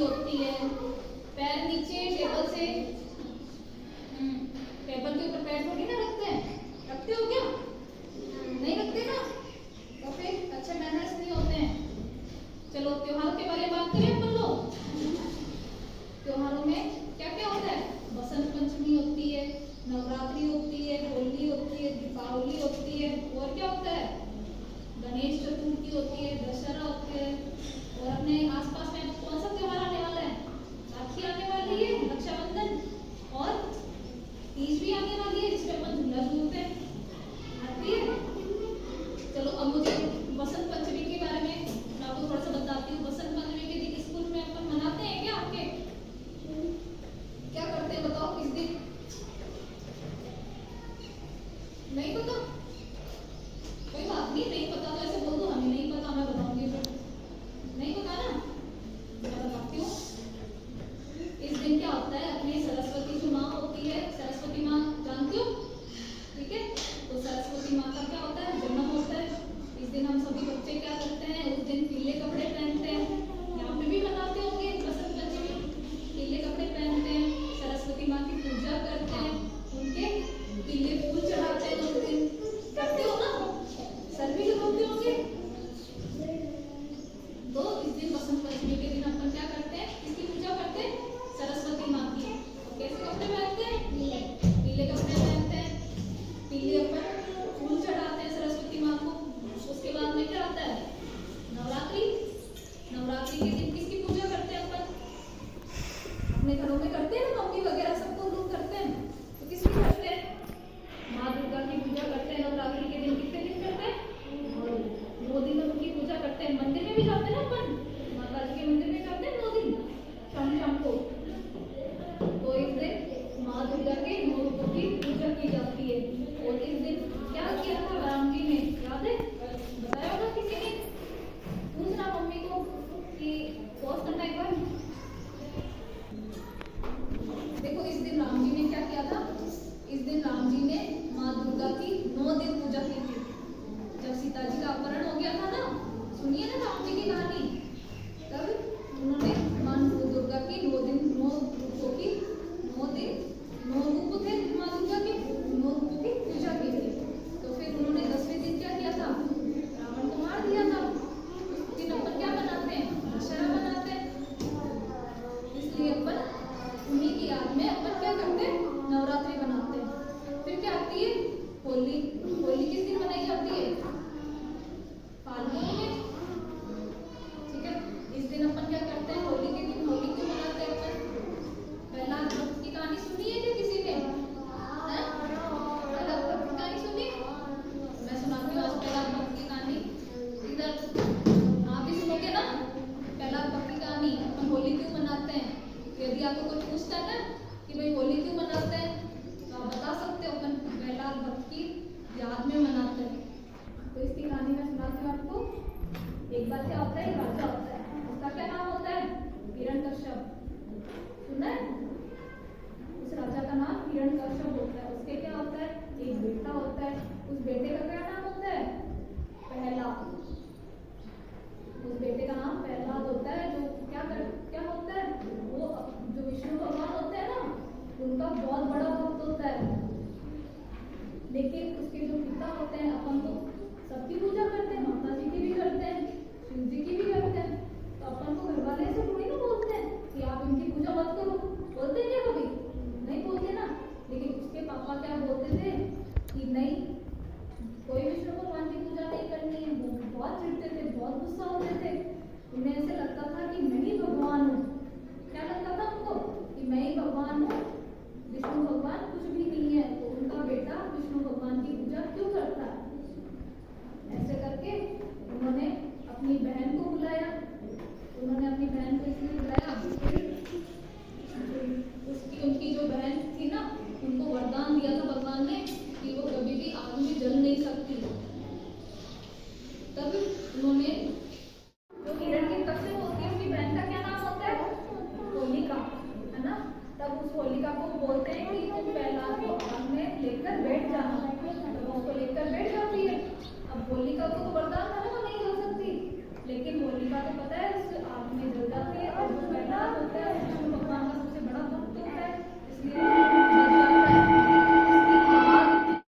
होती है। पैर नीचे टेबल से, टेबल के ऊपर पैर थोड़ी ना रखते हैं, रखते हो क्या? नहीं रखते ना, तो फिर अच्छे मैनर्स नहीं होते हैं। चलो त्योहारों के बारे में बात करें अपन लोग। त्योहारों में क्या क्या होता है? बसंत पंचमी होती है, नवरात्रि होती है, होली होती है, दीपावली होती है, और क्या होता है? गणेश चतुर्थी होती है, दशहरा होती है। और अपने आसपास में कौन सा त्योहार आने वाला है? राखी आने वाली है, रक्षाबंधन, और तीज भी आने वाली है जिसमें अपन झूला झूलते हैं, आती है। चलो अब मुझे बसंत पंचमी के बारे में मैं आपको थोड़ा सा बताती हूँ। बसंत पंचमी के दिन स्कूल में अपन मनाते हैं क्या? आपके क्या करते हैं बताओ किस दिन? नहीं पता? कोई बात नहीं, नहीं पता तो ऐसे बोल दो, हमें नहीं पता, मैं बताऊंगी फिर। नहीं पता ना, मैं बताती हूँ। इस दिन क्या होता है, अपनी सरस्वती जो माँ होती है, सरस्वती माँ जानती हो? ठीक है, तो सरस्वती माँ का क्या होता है? जन्म होता है। इस दिन हम सभी बच्चे क्या करते हैं? उस दिन पीले कपड़े पहनते हैं। यहाँ पे भी मनाते होंगे बसंत पंचमी, पीले कपड़े पहनते हैं, सरस्वती माँ की पूजा करते हैं, उनके पीले फूल चढ़ाते हैं। उस दिन करते हो ना, सर भी लगाते होंगे। तो इस दिन बसंत पंचमी के दिन अपन क्या करते हैं? किसकी पूजा करते हैं? सरस्वती माँ की। और कैसे कपड़े पहनते हैं? पीले कपड़े पहनते हैं, पीले अपन फूल चढ़ाते हैं सरस्वती माँ को। उसके बाद में क्या आता है? नवरात्रि। नवरात्रि के दिन किसकी पूजा करते हैं अपन? अपने घरों में करते हैं ना, मम्मी वगैरह सबको लोग करते हैं। तो किसकी करते हैं? माँ दुर्गा की पूजा करते हैं। नवरात्रि के दिन कितने दिन करते हैं? 2 दिन उनकी पूजा करते हैं। मंदिर में भी जाते हैं ना अपन, माता जी के मंदिर में जाते हैं 2 दिन शाम शाम को। तो इस दिन माँ दुर्गा के 9 रूपों की पूजा की जाती है। और इस दिन क्या किया था राम जी ने, याद है? बताया होगा किसी ने? पूछना मम्मी को कि पॉज करना एक बार। देखो इस दिन राम जी ने क्या किया था? इस दिन राम जी ने माँ दुर्गा की 9 दिन पूजा की थी। जब सीता जी का अपहरण हो गया था ना, सुनिए ना राम जी की कहानी, तब उन्होंने माँ दुर्गा की 9 दिन 9 रूपों की 9 दिन 9 रूप थे माँ दुर्गा के, 9 रूपों की पूजा की थी। तो फिर उन्होंने 10वें दिन क्या किया था? रावण को मार दिया था। उस दिन अपन क्या मनाते हैं? दशहरा मनाते हैं। इसलिए अपन उन्हीं की याद में अपन क्या करते हैं? नवरात्रि मनाते हैं। फिर क्या आती है? होली। होली किस दिन मनाई जाती है? फाल्गुन में। ठीक है, इस दिन अपन क्या करते हैं? होली के दिन होली क्यों मनाते हैं अपन? प्रहलाद भक्त की कहानी सुनी है क्या किसी ने? प्रहलाद भक्त की कहानी सुनी? मैं सुनाती हूँ आज प्रहलाद भक्त की कहानी। इधर आप भी सुनोगे ना प्रहलाद भक्त की कहानी। अपन होली क्यों मनाते हैं? यदि आपको कोई पूछता है ना कि भाई होली क्यों मनाते हैं, तो आप बता सकते हो अपन प्रहलाद भक्त की याद में मनाते हैं। तो इसकी कहानी मैं सुनाती हूँ आपको। एक बार क्या होता है, राजा होता है, उसका क्या नाम होता है? हिरण्यकश्यप। सुना है? उस राजा का नाम हिरण्यकश्यप होता है। उसके क्या होता है? एक बेटा होता है। उस बेटे का क्या नाम होता है? प्रहलाद। उस बेटे का नाम प्रहलाद होता है। जो क्या होता है? वो जो विष्णु भगवान होते हैं ना, उनका बहुत बड़ा भक्त होता है। लेकिन उसके जो पिता होते हैं, अपन तो सबकी पूजा करते हैं, माता जी की भी करते हैं, शिव जी की भी करते हैं। तो अपन को घर वाले ऐसे थोड़ी ना बोलते हैं कि आप इनकी पूजा मत करो। बोलते हैं क्या कभी? नहीं बोलते ना। लेकिन उसके पापा क्या बोलते थे कि नहीं, कोई विष्णु भगवान की पूजा नहीं करनी है। वो बहुत चिढ़ते थे, बहुत गुस्सा होते थे। उन्हें ऐसे लगता था कि मैं ही भगवान हूँ। क्या लगता था उनको? कि मैं ही भगवान हूँ, विष्णु भगवान कुछ भी नहीं है। तो उनका बेटा विष्णु भगवान की पूजा क्यों करता है? ऐसे करके उन्होंने अपनी बहन को बुलाया। उन्होंने अपनी बहन को इसलिए बुलाया, उनकी जो बहन थी ना, उनको वरदान दिया था भगवान ने कि वो कभी भी आग में जल नहीं सकती। तब उन्होंने, जो हिरण्यकश्यप होती है, उसकी बहन का क्या नाम होता है? होलिका, है ना? तब उस होलिका को बोलते हैं कि तुम प्रहलाद को आग में लेकर बैठ जाना। तब उसको लेकर बैठ जाती है। अब होलिका को